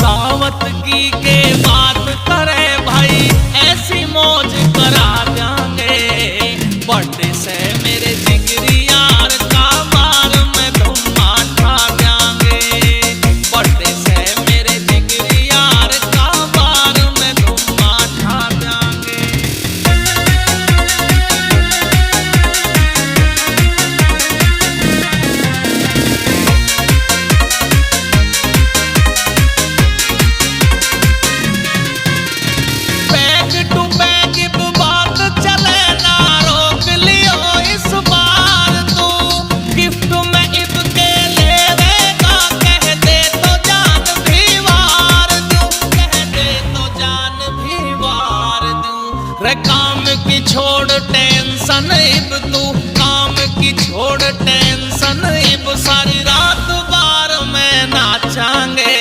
दावत की के बात करे भाई, ऐसी मौज करा देंगे। बर्थडे से मेरे जिगरी यार का बार में धुम्मा ठा देंगे। बर्थडे से मेरे जिगरी यार का बार में धुम्मा ठा देंगे। काम की छोड़ टेंशन इब तू, काम की छोड़ टेंशन इब सारी रात बार में नाचांगे।